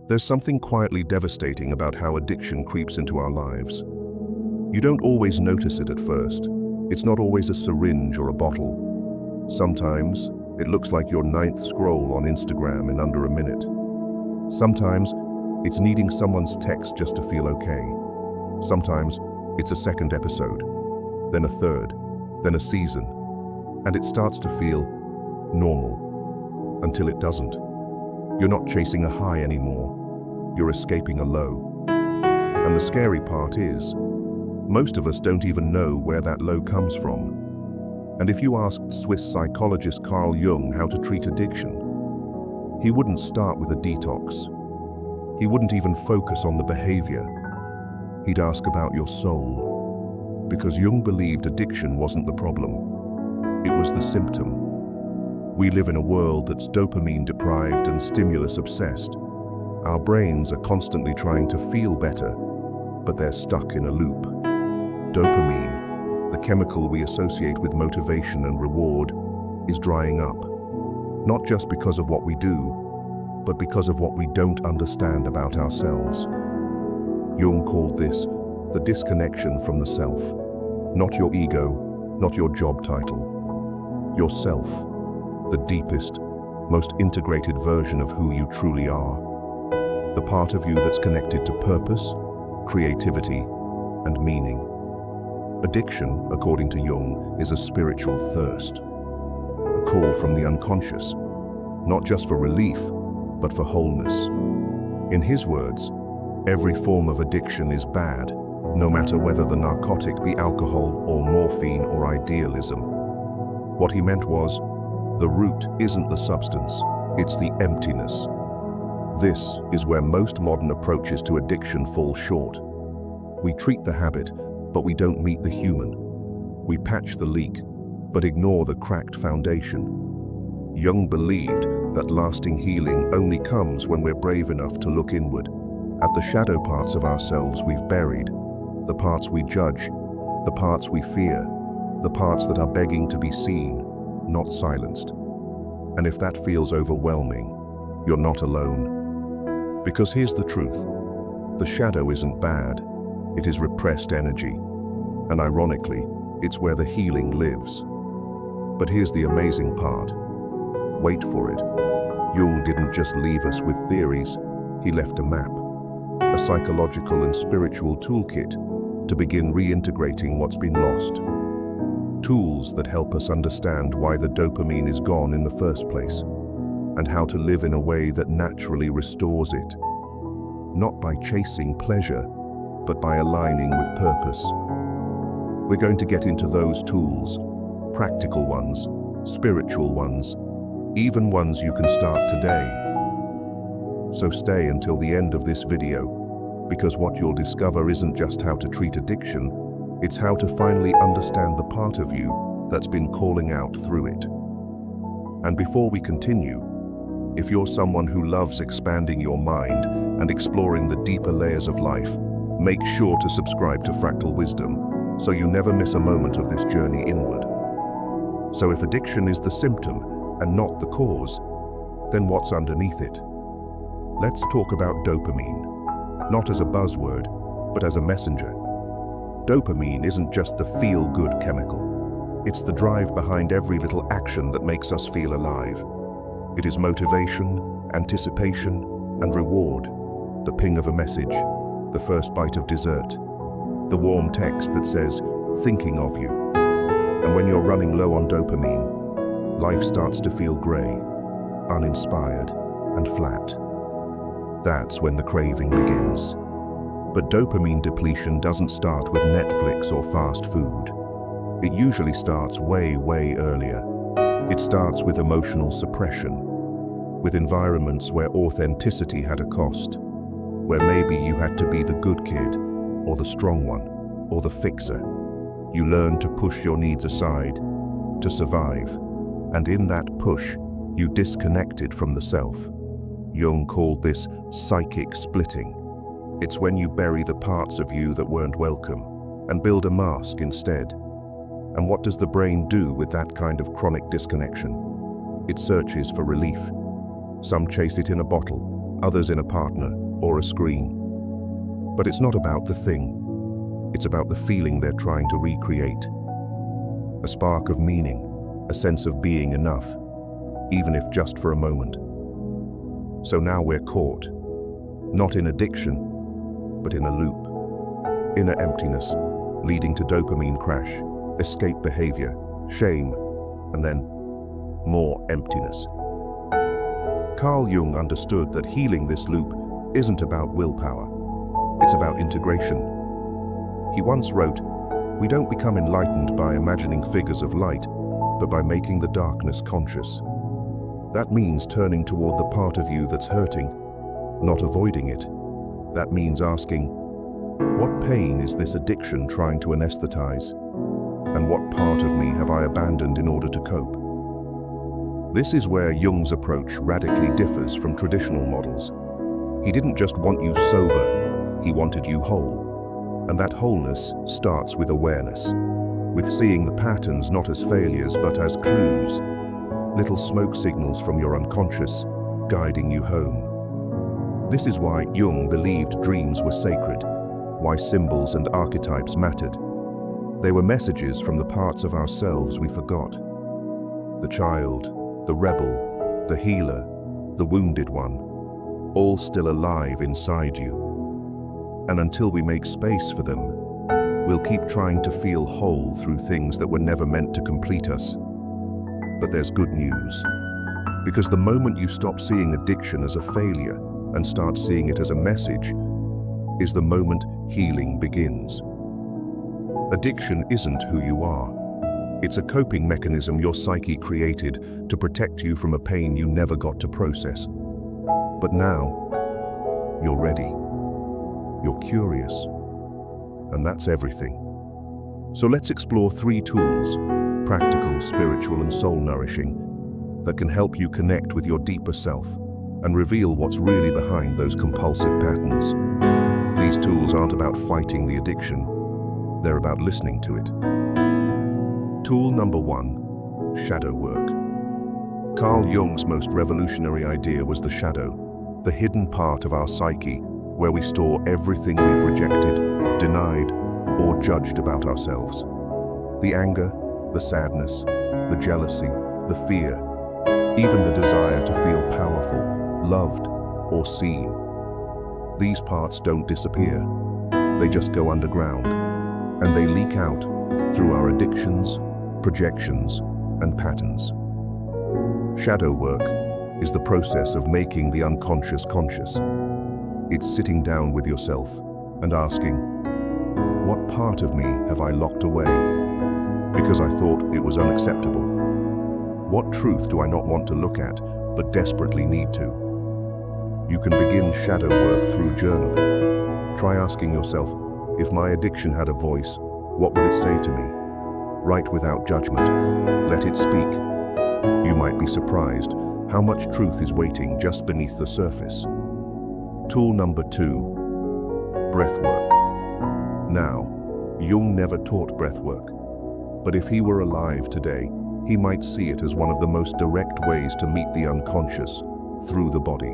There's something quietly devastating about how addiction creeps into our lives. You don't always notice it at first. It's not always a syringe or a bottle. Sometimes, it looks like your ninth scroll on Instagram in under a minute. Sometimes, it's needing someone's text just to feel okay. Sometimes, it's a second episode, then a third, then a season, and it starts to feel normal until it doesn't. You're not chasing a high anymore. You're escaping a low. And the scary part is, most of us don't even know where that low comes from. And if you asked Swiss psychologist Carl Jung how to treat addiction, he wouldn't start with a detox. He wouldn't even focus on the behavior. He'd ask about your soul. Because Jung believed addiction wasn't the problem. It was the symptom. We live in a world that's dopamine deprived and stimulus obsessed. Our brains are constantly trying to feel better, but they're stuck in a loop. Dopamine, the chemical we associate with motivation and reward, is drying up. Not just because of what we do, but because of what we don't understand about ourselves. Jung called this the disconnection from the self. Not your ego, not your job title. Yourself, the deepest, most integrated version of who you truly are. The part of you that's connected to purpose, creativity, and meaning. Addiction, according to Jung, is a spiritual thirst. A call from the unconscious, not just for relief, but for wholeness. In his words, every form of addiction is bad, no matter whether the narcotic be alcohol or morphine or idealism. What he meant was, the root isn't the substance, it's the emptiness. This is where most modern approaches to addiction fall short. We treat the habit, but we don't meet the human. We patch the leak, but ignore the cracked foundation. Jung believed that lasting healing only comes when we're brave enough to look inward, at the shadow parts of ourselves we've buried, the parts we judge, the parts we fear, the parts that are begging to be seen, not silenced. And if that feels overwhelming, you're not alone. Because here's the truth. The shadow isn't bad. It is repressed energy. And ironically, it's where the healing lives. But here's the amazing part. Wait for it. Jung didn't just leave us with theories. He left a map, a psychological and spiritual toolkit to begin reintegrating what's been lost. Tools that help us understand why the dopamine is gone in the first place, and how to live in a way that naturally restores it. Not by chasing pleasure, but by aligning with purpose. We're going to get into those tools, practical ones, spiritual ones, even ones you can start today. So stay until the end of this video, because what you'll discover isn't just how to treat addiction, it's how to finally understand the part of you that's been calling out through it. And before we continue, if you're someone who loves expanding your mind and exploring the deeper layers of life, make sure to subscribe to Fractal Wisdom so you never miss a moment of this journey inward. So if addiction is the symptom and not the cause, then what's underneath it? Let's talk about dopamine, not as a buzzword, but as a messenger. Dopamine isn't just the feel-good chemical. It's the drive behind every little action that makes us feel alive. It is motivation, anticipation, and reward. The ping of a message, the first bite of dessert, the warm text that says, thinking of you. And when you're running low on dopamine, life starts to feel gray, uninspired, and flat. That's when the craving begins. But dopamine depletion doesn't start with Netflix or fast food. It usually starts way earlier. It starts with emotional suppression, with environments where authenticity had a cost, where maybe you had to be the good kid, or the strong one, or the fixer. You learn to push your needs aside, to survive, and in that push, you disconnected from the self. Jung called this psychic splitting. It's when you bury the parts of you that weren't welcome and build a mask instead. And what does the brain do with that kind of chronic disconnection? It searches for relief. Some chase it in a bottle, others in a partner or a screen. But it's not about the thing. It's about the feeling they're trying to recreate. A spark of meaning, a sense of being enough, even if just for a moment. So now we're caught, not in addiction, but in a loop. Inner emptiness, leading to dopamine crash, escape behavior, shame, and then more emptiness. Carl Jung understood that healing this loop isn't about willpower. It's about integration. He once wrote, "We don't become enlightened by imagining figures of light, but by making the darkness conscious." That means turning toward the part of you that's hurting, not avoiding it. That means asking, what pain is this addiction trying to anesthetize? And what part of me have I abandoned in order to cope? This is where Jung's approach radically differs from traditional models. He didn't just want you sober, he wanted you whole. And that wholeness starts with awareness, with seeing the patterns not as failures but as clues, little smoke signals from your unconscious, guiding you home. This is why Jung believed dreams were sacred, why symbols and archetypes mattered. They were messages from the parts of ourselves we forgot. The child, the rebel, the healer, the wounded one, all still alive inside you. And until we make space for them, we'll keep trying to feel whole through things that were never meant to complete us. But there's good news, because the moment you stop seeing addiction as a failure and start seeing it as a message, is the moment healing begins. Addiction isn't who you are. It's a coping mechanism your psyche created to protect you from a pain you never got to process. But now, you're ready. You're curious. And that's everything. So let's explore 3 tools, practical, spiritual, and soul-nourishing, that can help you connect with your deeper self and reveal what's really behind those compulsive patterns. These tools aren't about fighting the addiction, they're about listening to it. Tool number 1, shadow work. Carl Jung's most revolutionary idea was the shadow, the hidden part of our psyche where we store everything we've rejected, denied, or judged about ourselves. The anger, the sadness, the jealousy, the fear, even the desire to feel powerful, loved, or seen. These parts don't disappear. They just go underground, and they leak out through our addictions, projections, and patterns. Shadow work is the process of making the unconscious conscious. It's sitting down with yourself and asking, what part of me have I locked away because I thought it was unacceptable? What truth do I not want to look at but desperately need to? You can begin shadow work through journaling. Try asking yourself, if my addiction had a voice, what would it say to me? Write without judgment. Let it speak. You might be surprised how much truth is waiting just beneath the surface. Tool number 2, breath work. Now, Jung never taught breath work, but if he were alive today, he might see it as one of the most direct ways to meet the unconscious through the body.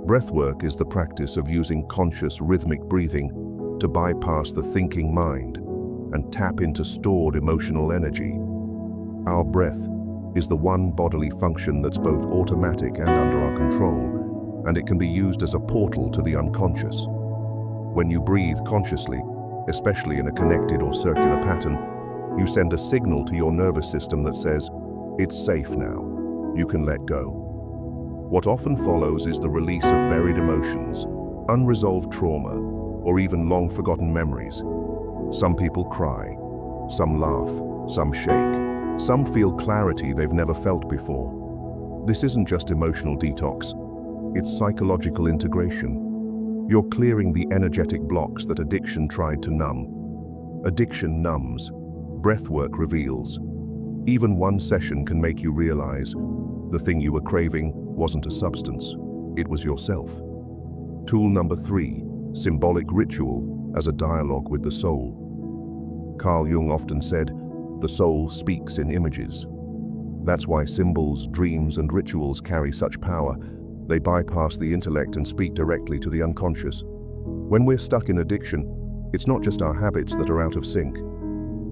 Breathwork is the practice of using conscious rhythmic breathing to bypass the thinking mind and tap into stored emotional energy. Our breath is the one bodily function that's both automatic and under our control, and it can be used as a portal to the unconscious. When you breathe consciously, especially in a connected or circular pattern, you send a signal to your nervous system that says, it's safe now, you can let go. What often follows is the release of buried emotions, unresolved trauma, or even long-forgotten memories. Some people cry, some laugh, some shake, some feel clarity they've never felt before. This isn't just emotional detox, it's psychological integration. You're clearing the energetic blocks that addiction tried to numb. Addiction numbs, breathwork reveals. Even one session can make you realize the thing you were craving wasn't a substance, it was yourself. Tool number 3, symbolic ritual as a dialogue with the soul. Carl Jung often said, the soul speaks in images. That's why symbols, dreams, and rituals carry such power. They bypass the intellect and speak directly to the unconscious. When we're stuck in addiction, it's not just our habits that are out of sync.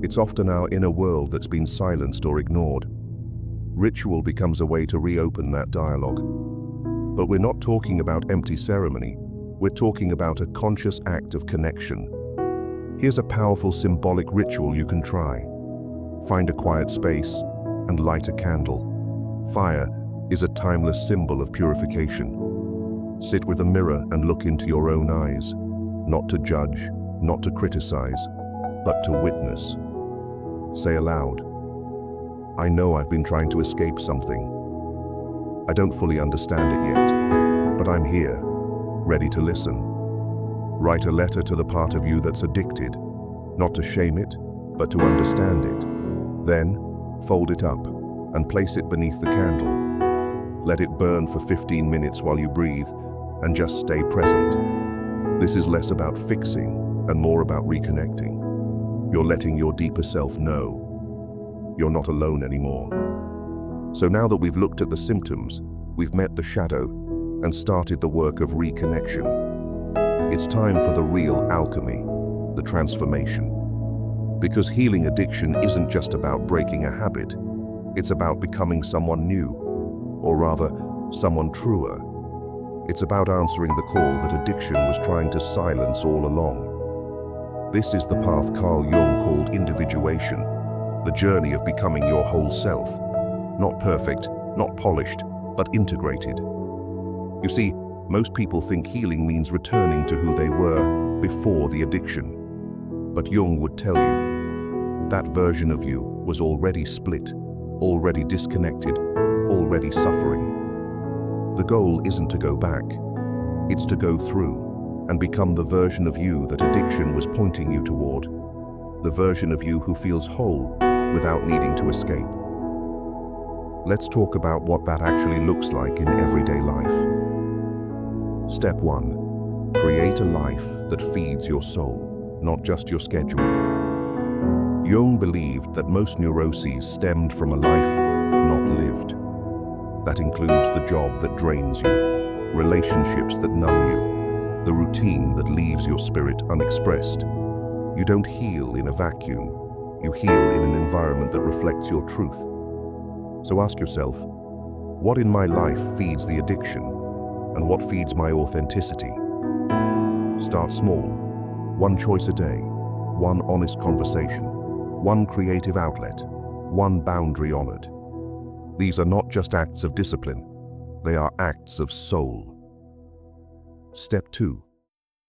It's often our inner world that's been silenced or ignored. Ritual becomes a way to reopen that dialogue. But we're not talking about empty ceremony. We're talking about a conscious act of connection. Here's a powerful symbolic ritual you can try. Find a quiet space and light a candle. Fire is a timeless symbol of purification. Sit with a mirror and look into your own eyes, not to judge, not to criticize, but to witness. Say aloud, I know I've been trying to escape something. I don't fully understand it yet, but I'm here, ready to listen. Write a letter to the part of you that's addicted, not to shame it, but to understand it. Then, fold it up and place it beneath the candle. Let it burn for 15 minutes while you breathe, and just stay present. This is less about fixing and more about reconnecting. You're letting your deeper self know you're not alone anymore. So now that we've looked at the symptoms, we've met the shadow, and started the work of reconnection, it's time for the real alchemy, the transformation. Because healing addiction isn't just about breaking a habit, it's about becoming someone new, or rather, someone truer. It's about answering the call that addiction was trying to silence all along. This is the path Carl Jung called individuation, the journey of becoming your whole self. Not perfect, not polished, but integrated. You see, most people think healing means returning to who they were before the addiction. But Jung would tell you, that version of you was already split, already disconnected, already suffering. The goal isn't to go back, it's to go through and become the version of you that addiction was pointing you toward. The version of you who feels whole without needing to escape. Let's talk about what that actually looks like in everyday life. Step 1. Create a life that feeds your soul, not just your schedule. Jung believed that most neuroses stemmed from a life not lived. That includes the job that drains you, relationships that numb you, the routine that leaves your spirit unexpressed. You don't heal in a vacuum. You heal in an environment that reflects your truth. So ask yourself, what in my life feeds the addiction, and what feeds my authenticity? Start small. One choice a day, one honest conversation, one creative outlet, one boundary honored. These are not just acts of discipline, they are acts of soul. Step 2.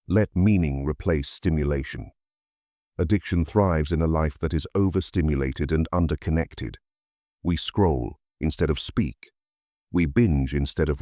Let meaning replace stimulation. Addiction thrives in a life that is overstimulated and underconnected. We scroll instead of speak. We binge instead of